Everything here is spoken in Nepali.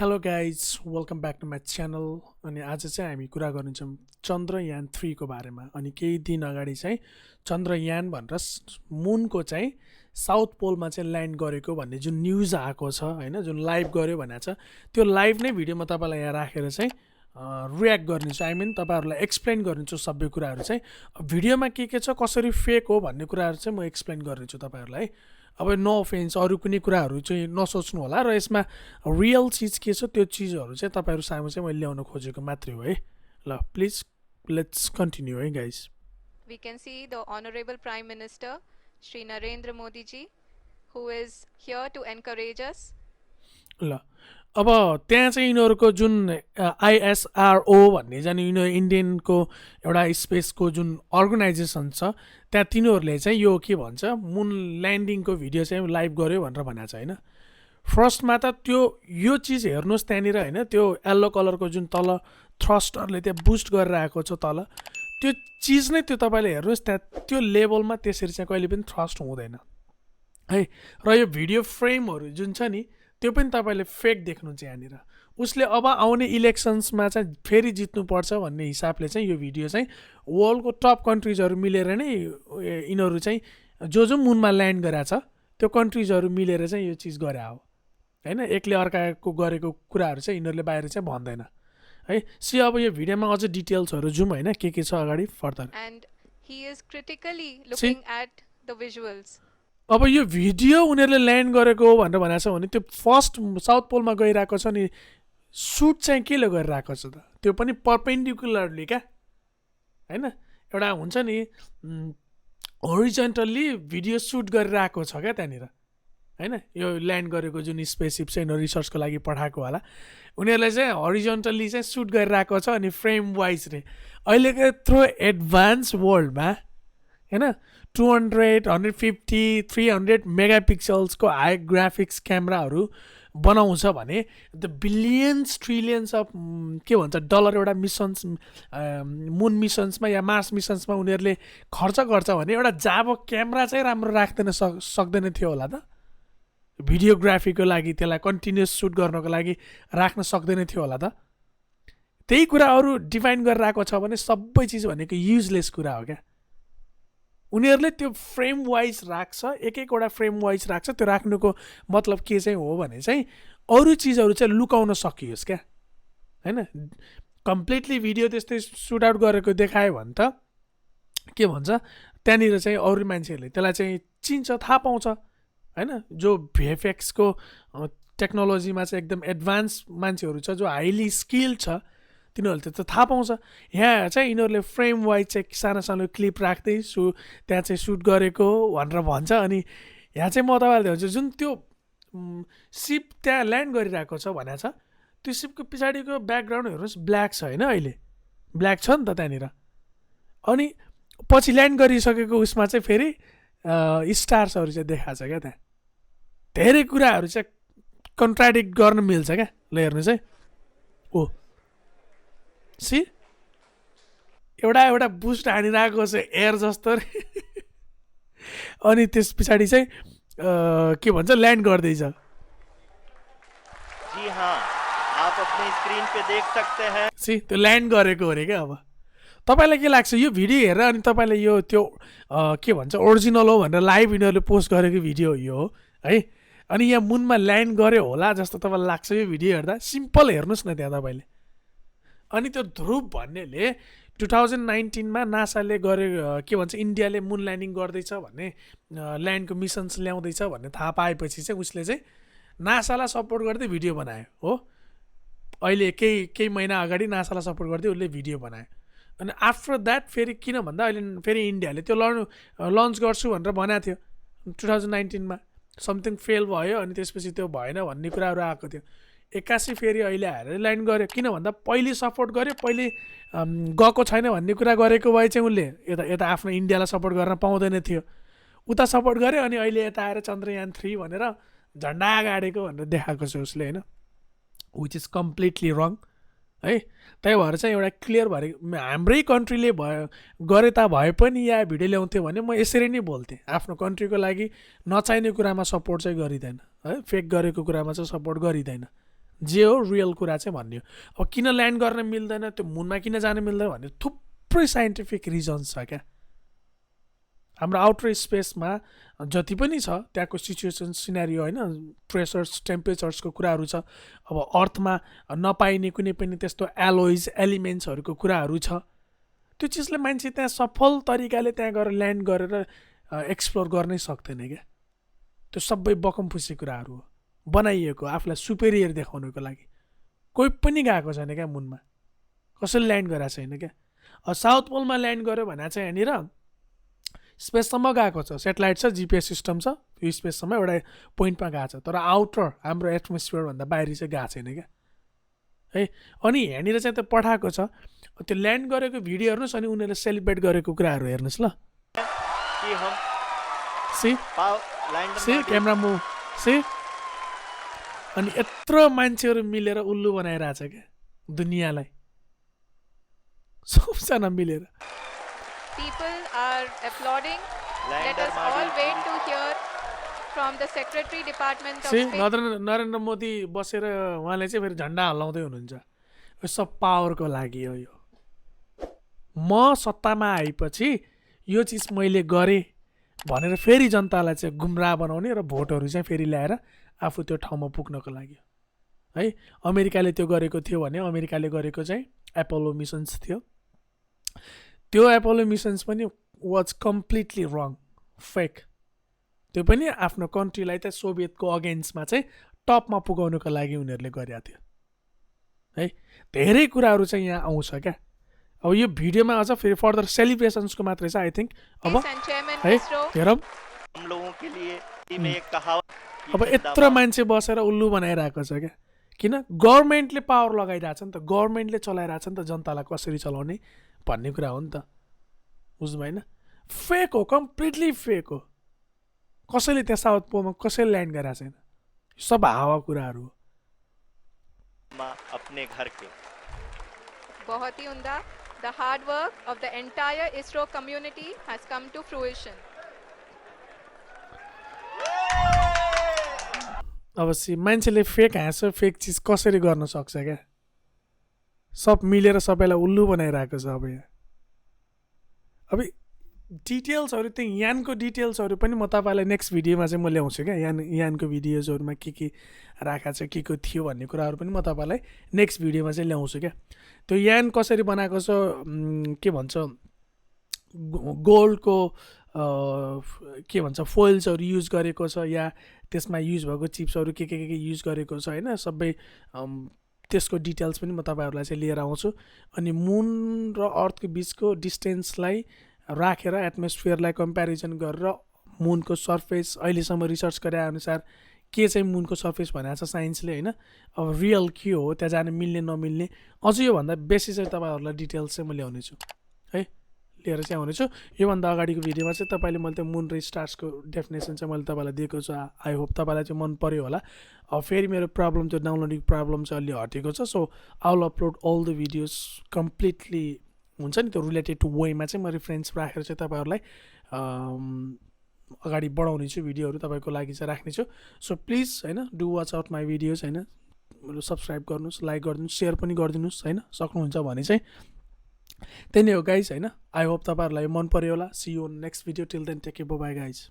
Hello guys welcome back to my channel. अनि आज चाहिँ हामी कुरा गर्नेछौँ चन्द्रयान 3 को बारेमा। अनि केही दिन अगाडि चाहिँ चन्द्रयान भनेर मुनको चाहिँ साउथ पोलमा चाहिँ ल्यान्ड गरेको भन्ने जुन न्युज आएको छ हैन, जुन लाइभ गर्यो भनेको छ, त्यो लाइभ नै भिडियो म तपाईँलाई यहाँ राखेर चाहिँ रियाक्ट गर्नेछु। आई मिन तपाईँहरूलाई एक्सप्लेन गर्नेछु सबै कुराहरू चाहिँ भिडियोमा के छ, कसरी फेक हो भन्ने कुराहरू चाहिँ म एक्सप्लेन गर्नेछु तपाईँहरूलाई। अब नो अफेन्स, अरू कुनै कुराहरू चाहिँ नसोच्नु होला र यसमा रियल चिज के छ त्यो चिजहरू चाहिँ तपाईँहरू सामु चाहिँ मैले ल्याउन खोजेको मात्रै हो है। ल प्लिज लेट्स कन्टिन्यू है guys. We can see the Honorable Prime Minister Shri Narendra Modi ji, who is here to encourage us. ल अब त्यहाँ चाहिँ यिनीहरूको जुन ISRO भन्ने जाने यिनीहरू इन्डियनको एउटा स्पेसको जुन अर्गनाइजेसन छ, त्यहाँ तिनीहरूले चाहिँ यो के भन्छ मुन ल्यान्डिङको भिडियो चाहिँ लाइभ गर्यो भनेर भनेको छ होइन। फर्स्टमा त यो चिज हेर्नुहोस् त्यहाँनिर होइन, त्यो येल्लो कलरको जुन तल थ्रस्टरले त्यहाँ बुस्ट गरेर आएको छ तल, त्यो चिज नै त्यो तपाईँले हेर्नुहोस् त्यहाँ त्यो लेभलमा त्यसरी चाहिँ कहिले पनि थ्रस्ट हुँदैन है। र यो भिडियो फ्रेमहरू जुन छ नि त्यो पनि तपाईँले फेक देख्नुहुन्छ यहाँनिर। उसले अब आउने इलेक्सन्समा चाहिँ फेरि जित्नुपर्छ भन्ने हिसाबले चाहिँ यो भिडियो चाहिँ वर्ल्डको टप कन्ट्रिजहरू मिलेर नै यिनीहरू चाहिँ जो मुनमा ल्यान्ड गरेको छ त्यो कन्ट्रिजहरू मिलेर चाहिँ यो चिज गरे हो होइन। एकले अर्काको गरेको कुराहरू चाहिँ यिनीहरूले बाहिर चाहिँ भन्दैन है। सी अब यो भिडियोमा अझ डिटेल्सहरू जाउँ होइन, के छ अगाडि further. And he is critically looking at the visuals. अब यो भिडियो उनीहरूले ल्यान्ड गरेको हो भनेर भनेको छ भने त्यो फर्स्ट साउथ पोलमा गइरहेको छ नि, सुट चाहिँ केले गरिरहेको छ त, त्यो पनि परपेन्डिकुलरली क्या होइन। एउटा हुन्छ नि होरिजेन्टल्ली भिडियो सुट गरिरहेको छ क्या त्यहाँनिर होइन। यो ल्यान्ड गरेको जुन स्पेससिप चाहिँ यिनीहरू रिसर्चको लागि पठाएको होला, उनीहरूले चाहिँ हरिजेन्टल्ली चाहिँ सुट गरिरहेको छ। अनि फ्रेम वाइज रे अहिलेको यत्रो एडभान्स वर्ल्डमा होइन 200, 150, 300 मेगापिक्सल्सको हाई ग्राफिक्स क्यामेराहरू बनाउँछ भने द बिलियन्स ट्रिलियन्स अफ के भन्छ डलर एउटा मिसन्स मुन मिसन्समा या मार्स मिसन्समा उनीहरूले खर्च गर्छ भने एउटा जाबो क्यामेरा चाहिँ राम्रो राख्दैन सक्दैन थियो होला त। भिडियोग्राफीको लागि त्यसलाई कन्टिन्युस सुट गर्नको लागि राख्न सक्दैन थियो होला त। त्यही कुराहरू डिफाइन गरेर आएको छ भने सबै चिज भनेको युजलेस कुरा हो क्या। उनीहरूले त्यो फ्रेम वाइज राख्छ, एक एकवटा फ्रेम वाइज राख्छ। त्यो राख्नुको मतलब के चाहिँ हो भने चाहिँ अरू चिजहरू चाहिँ लुकाउन सकियोस् क्या होइन। कम्प्लिटली भिडियो त्यस्तै सुट आउट गरेको देखायो भने त के भन्छ त्यहाँनिर चाहिँ अरू मान्छेहरूले त्यसलाई चाहिँ चिन्छ, थाहा पाउँछ होइन। जो भिएफएक्सको टेक्नोलोजीमा चाहिँ एकदम एडभान्स मान्छेहरू छ, जो हाइली स्किल छ, तिनीहरूले त थाहा पाउँछ। यहाँ चाहिँ यिनीहरूले फ्रेम वाइज चाहिँ सानो सानो क्लिप राख्दै त्यहाँ चाहिँ सुट गरेको भनेर भन्छ। अनि यहाँ चाहिँ म तपाईँहरूले भन्छु जुन त्यो सिप त्यहाँ ल्यान्ड गरिरहेको छ भनेको छ, त्यो सिपको पछाडिको ब्याकग्राउन्ड हेर्नुहोस् ब्ल्याक छ होइन, अहिले ब्ल्याक छ नि त त्यहाँनिर। अनि पछि ल्यान्ड गरिसकेको उसमा चाहिँ फेरि स्टार्सहरू चाहिँ देखाएको छ क्या। त्यहाँ धेरै कुराहरू चाहिँ कन्ट्राडिक्ट गर्न मिल्छ क्या। ल हेर्नुहोस् है, ओ सी एउटा बुस्ट हानिरहेको छ एयर जस्तो अनि त्यस पछाडि चाहिँ के भन्छ ल्यान्ड गर्दैछ। जी हाँ, आप अपनी स्क्रीन पे देख सकते हैं। सी त्यो ल्यान्ड गरेको हो रे क्या। अब तपाईँलाई के लाग्छ यो भिडियो हेरेर? अनि तपाईँले यो त्यो के भन्छ ओरिजिनल हो भनेर लाइभ यिनीहरूले पोस्ट गरेको भिडियो यो हो है। अनि यहाँ मुनमा ल्यान्ड गर्यो होला जस्तो तपाईँलाई लाग्छ यो भिडियो हेर्दा? सिम्पल हेर्नुहोस् न त्यहाँ तपाईँले। अनि त्यो ध्रुव भन्नेले 2019मा नासाले गरे के भन्छ इन्डियाले मुन ल्यान्डिङ गर्दैछ भन्ने ल्यान्डको मिसन्स ल्याउँदैछ भन्ने थाहा पाएपछि चाहिँ उसले चाहिँ नासालाई सपोर्ट गर्दै भिडियो बनायो हो। अहिले केही महिना अगाडि नासालाई सपोर्ट गर्दै उसले भिडियो बनायो। अनि आफ्टर द्याट फेरि किन भन्दा अहिले फेरि इन्डियाले त्यो लन्च गर्छु भनेर भनेको थियो 2019मा, समथिङ फेल भयो अनि त्यसपछि त्यो भएन भन्ने कुराहरू आएको थियो। एक्कासी फेरि अहिले आएर ल्यान्ड गर्यो। किन भन्दा पहिले सपोर्ट गर्यो, पहिले गएको छैन भन्ने कुरा गरेको भए चाहिँ उसले यता आफ्नो इन्डियालाई सपोर्ट गर्न पाउँदैन थियो, उता सपोर्ट गर्यो। अनि अहिले यता आएर चन्द्रयान 3 भनेर झन्डा गाडेको भनेर देखाएको छ उसले होइन, विच इज कम्प्लिटली रङ है। त्यही भएर चाहिँ एउटा क्लियर भएर हाम्रै कन्ट्रीले गरे भए पनि या भिडियो ल्याउँथ्यो भने म यसरी नै बोल्थेँ, आफ्नो कन्ट्रीको लागि नचाहिने कुरामा सपोर्ट चाहिँ गरिँदैन है, फेक गरेको कुरामा चाहिँ सपोर्ट गरिँदैन। जे हो रियल कुरा चाहिँ भन्ने हो। अब किन ल्यान्ड गर्न मिल्दैन, त्यो मुनमा किन जान मिल्दैन भन्ने थुप्रै साइन्टिफिक रिजन्स छ क्या। हाम्रो आउटर स्पेसमा जति पनि छ त्यहाँको सिचुएसन सिनेरियो होइन, प्रेसर्स टेम्परेचर्सको कुराहरू छ। अब अर्थमा नपाइने कुनै पनि त्यस्तो एलोइज एलिमेन्ट्सहरूको कुराहरू छ। त्यो चिजले मान्छे त्यहाँ सफल तरिकाले त्यहाँ गएर ल्यान्ड गरेर एक्सप्लोर गर्नै सक्दैन क्या। त्यो सबै बकमफुसी कुराहरू हो, बनाइएको आफूलाई सुपेरियर देखाउनुको लागि। कोही पनि गएको छैन क्या मुनमा, कसैले ल्यान्ड गरेको छैन क्या। साउथ पोलमा ल्यान्ड गर्यो भने चाहिँ यहाँनिर स्पेससम्म गएको छ, सेटेलाइट छ, जिपिएस सिस्टम छ, यो स्पेससम्म एउटा पोइन्टमा गएको छ, तर आउटर हाम्रो एटमोस्फियरभन्दा बाहिरी चाहिँ गएको छैन क्या है। अनि यहाँनिर चाहिँ त्यो पठाएको छ, त्यो ल्यान्ड गरेको भिडियो हेर्नुहोस्, अनि उनीहरूले सेलिब्रेट गरेको कुराहरू हेर्नुहोस् ल। See camera move see. अनि यत्रो मान्छेहरू मिलेर उल्लु बनाइरहेछ क्या दुनियाँलाई, सबजना मिलेर। People are applauding. Let us all wait to hear from the Secretary Department of State. Narendra Modi बसेर उहाँले चाहिँ फेरि झन्डा हल्लाउँदै हुनुहुन्छ, यो सब पावरको लागि हो। यो म सत्तामा आएपछि यो चिज मैले गरेँ भनेर फेरि जनतालाई चाहिँ गुमराह बनाउने र भोटहरू चाहिँ फेरि ल्याएर आफू त्यो ठाउँमा पुग्नको लागि है। अमेरिकाले त्यो गरेको थियो भने अमेरिकाले गरेको चाहिँ एपोलो मिसन्स थियो। त्यो एपोलो मिसन्स पनि वाज कम्प्लिटली रङ, फेक। त्यो पनि आफ्नो कन्ट्रीलाई त सोभियतको अगेन्स्टमा चाहिँ टपमा पुगाउनुको लागि उनीहरूले गरेका थियो है। धेरै कुराहरू चाहिँ यहाँ आउँछ क्या। अब यो भिडियोमा अझ फेरि फर्दर सेलिब्रेसन्सको मात्रै छ आई थिङ्क। अब है हेरौँ, अब यत्रो मान्छे बसेर उल्लु बनाइरहेको छ क्या। किन? गभर्मेन्टले पावर लगाइरहेछ नि त, गभर्मेन्टले चलाइरहेछ नि त जनतालाई कसरी चलाउने भन्ने कुरा हो नि त, बुझ्नु भएन? फेक हो, कम्प्लिटली फेक हो। कसैले त्यहाँ साउथ पोलमा कसैले ल्यान्ड गरेको छैन, सब हावा कुराहरू हो। अपने घर के बहुत ही उम्दा। The hard work of the entire ISRO community has come to fruition. अब मान्छेले फेक हाँसो फेक चिज कसरी गर्न सक्छ क्या? सब मिलेर सबैलाई उल्लु बनाइरहेको छ। अब यहाँ अब डिटेल्सहरू त्यही यानको डिटेल्सहरू पनि म तपाईँलाई नेक्स्ट भिडियोमा चाहिँ म ल्याउँछु क्या। यानको भिडियोजहरूमा के राखेको छ, के थियो भन्ने कुराहरू पनि म तपाईँलाई नेक्स्ट भिडियोमा चाहिँ ल्याउँछु क्या। त्यो यान कसरी बनाएको छ, के भन्छ गोल्डको के भन्छ फोइल्सहरू युज गरेको छ या त्यसमा युज भएको चिप्सहरू के युज गरेको छ होइन, सबै त्यसको डिटेल्स पनि म तपाईँहरूलाई चाहिँ लिएर आउँछु। अनि मुन र अर्थको बिचको डिस्टेन्सलाई राखेर एटमोस्फियरलाई कम्पेरिजन गरेर मुनको सर्फेस अहिलेसम्म रिसर्च गरे अनुसार के चाहिँ मुनको सर्फेस भनेको छ साइन्सले होइन। अब रियल के हो, त्यहाँ जान मिल्ने नमिल्ने, अझ योभन्दा बेसी चाहिँ तपाईँहरूलाई डिटेल्स चाहिँ म ल्याउनेछु है, लिएर चाहिँ आउनेछु। योभन्दा अगाडिको भिडियोमा चाहिँ तपाईँले मैले त्यो मुन र स्टार्सको डेफिनेसन चाहिँ मैले तपाईँलाई दिएको छु। आई होप तपाईँलाई चाहिँ मन पऱ्यो होला। अब फेरि मेरो प्रब्लम त्यो डाउनलोडिङ प्रब्लम चाहिँ अलि हटेको छ। So I will upload all the videos completely हुन्छ नि त्यो रिलेटेड टु वेमा चाहिँ म रेफरेन्स राखेर चाहिँ तपाईँहरूलाई अगाडि बढाउने छु, भिडियोहरू तपाईँको लागि चाहिँ राख्नेछु। सो प्लिज होइन do watch out my videos होइन, सब्सक्राइब गर्नुहोस्, लाइक गरिदिनुहोस्, सेयर पनि गरिदिनुहोस् होइन, सक्नुहुन्छ भने चाहिँ। त्यही नै हो गाइज होइन। आई होप तपाईँहरूलाई मन पऱ्यो होला। See you next video, till then take care, bye guys.